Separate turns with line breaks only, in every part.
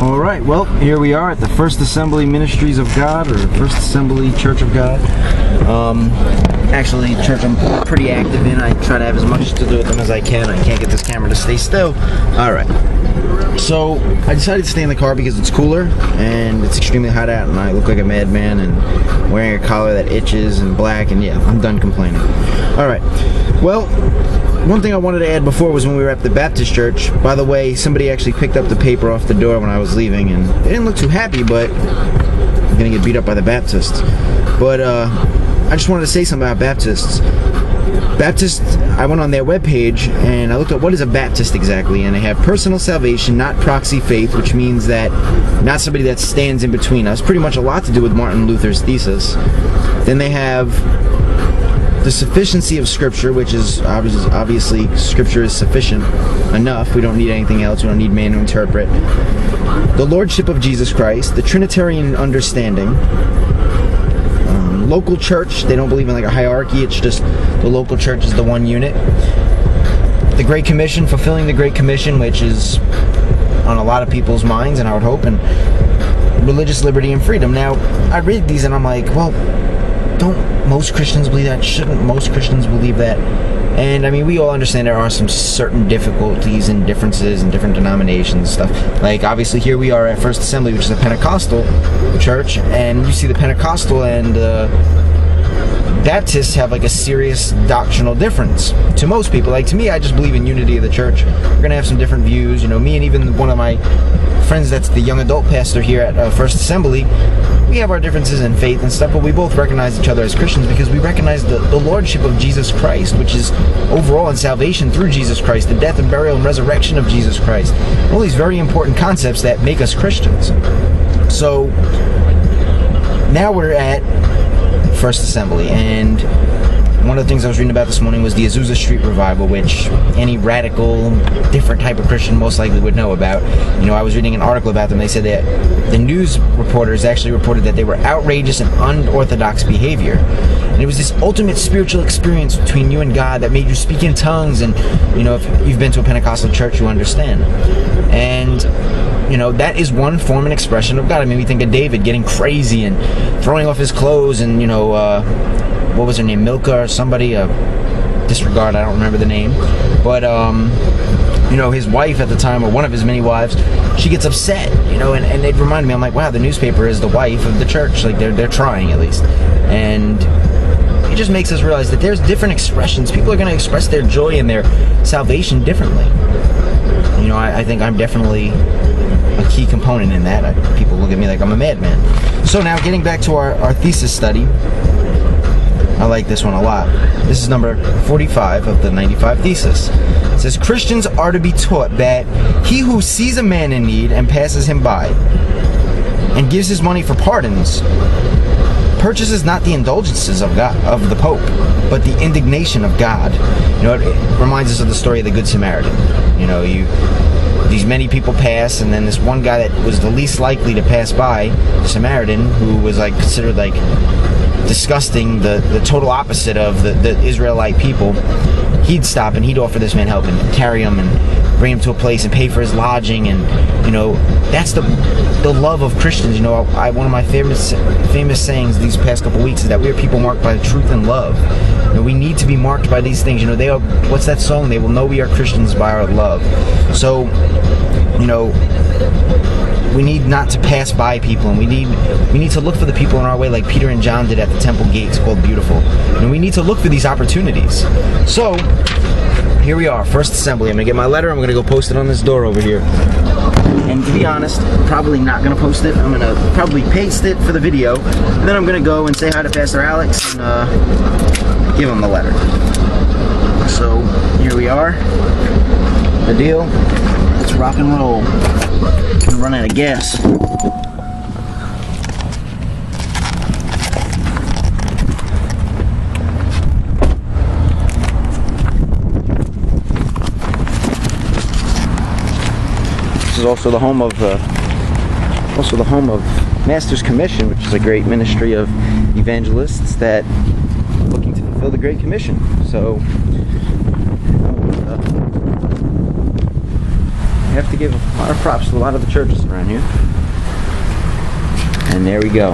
Alright, well, here we are at the First Assembly Ministries of God, or First Assembly Church of God. Actually, church I'm pretty active in. I try to have as much to do with them as I can. I can't get this camera to stay still. Alright. So, I decided to stay in the car because it's cooler, and it's extremely hot out, and I look like a madman, and wearing a collar that itches, and black, and yeah, I'm done complaining. Alright. Well, one thing I wanted to add before was when we were at the Baptist church. By the way, somebody actually picked up the paper off the door when I was leaving, and they didn't look too happy, but I'm gonna get beat up by the Baptists. But I just wanted to say something about Baptists. Baptists, I went on their webpage and I looked up what is a Baptist exactly, and they have personal salvation, not proxy faith, which means that not somebody that stands in between us. Pretty much a lot to do with Martin Luther's thesis. Then they have the sufficiency of Scripture, which is obviously Scripture is sufficient enough. We don't need anything else. We don't need man to interpret. The Lordship of Jesus Christ, the Trinitarian understanding, local church. They don't believe in like a hierarchy. It's just the local church is the one unit. The Great Commission, fulfilling the Great Commission, which is on a lot of people's minds, and I would hope, and religious liberty and freedom. Now, I read these and I'm like, well, don't most Christians believe that? Shouldn't most Christians believe that? And I mean, we all understand there are some certain difficulties and differences in different denominations and stuff. Like, obviously, here we are at First Assembly, which is a Pentecostal church, and you see the Pentecostal and Baptists have like a serious doctrinal difference to most people. Like, to me, I just believe in unity of the church. We're gonna have some different views. You know, me and even one of my friends that's the young adult pastor here at First Assembly, we have our differences in faith and stuff, but we both recognize each other as Christians because we recognize the Lordship of Jesus Christ, which is overall in salvation through Jesus Christ, the death and burial and resurrection of Jesus Christ. All these very important concepts that make us Christians. So, now we're at First Assembly, and one of the things I was reading about this morning was the Azusa Street Revival, which any radical, different type of Christian most likely would know about. You know, I was reading an article about them. They said that the news reporters actually reported that they were outrageous and unorthodox behavior. And it was this ultimate spiritual experience between you and God that made you speak in tongues. And, you know, if you've been to a Pentecostal church, you understand. And, you know, that is one form and expression of God. I mean, we think of David getting crazy and throwing off his clothes and, you know, what was her name, Milka or somebody, disregard, I don't remember the name, but you know, his wife at the time, or one of his many wives, she gets upset, you know, and it reminded me, I'm like, wow, the newspaper is the wife of the church, like they're trying at least. And it just makes us realize that there's different expressions. People are going to express their joy and their salvation differently. You know, I think I'm definitely a key component in that. People look at me like I'm a madman. So now, getting back to our thesis study, I like this one a lot. This is number 45 of the 95 thesis. It says, Christians are to be taught that he who sees a man in need and passes him by and gives his money for pardons purchases not the indulgences of God, of the Pope, but the indignation of God. You know, it reminds us of the story of the Good Samaritan. You know, these many people pass, and then this one guy that was the least likely to pass by, the Samaritan, who was like considered like disgusting, the total opposite of the Israelite people, he'd stop and he'd offer this man help and carry him and bring him to a place and pay for his lodging. And, you know, that's the love of Christians. You know, one of my famous sayings these past couple weeks is that we are people marked by truth and love. You know, we need to be marked by these things. You know, they are, what's that song? They will know we are Christians by our love. So, you know, we need not to pass by people, and we need to look for the people in our way, like Peter and John did at the temple gates, called Beautiful. And we need to look for these opportunities. So here we are, First Assembly. I'm gonna get my letter. I'm gonna go post it on this door over here. And to be honest, probably not gonna post it. I'm gonna probably paste it for the video, and then I'm gonna go and say hi to Pastor Alex and give him the letter. So here we are. The deal. Let's rock and roll. I'm gonna run out of gas. This is also the home of Master's Commission, which is a great ministry of evangelists that are looking to fulfill the Great Commission. So have to give a lot of props to a lot of the churches around here. And there we go,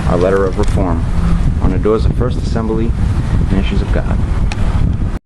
our letter of reform on the doors of First Assembly, Ministries of God.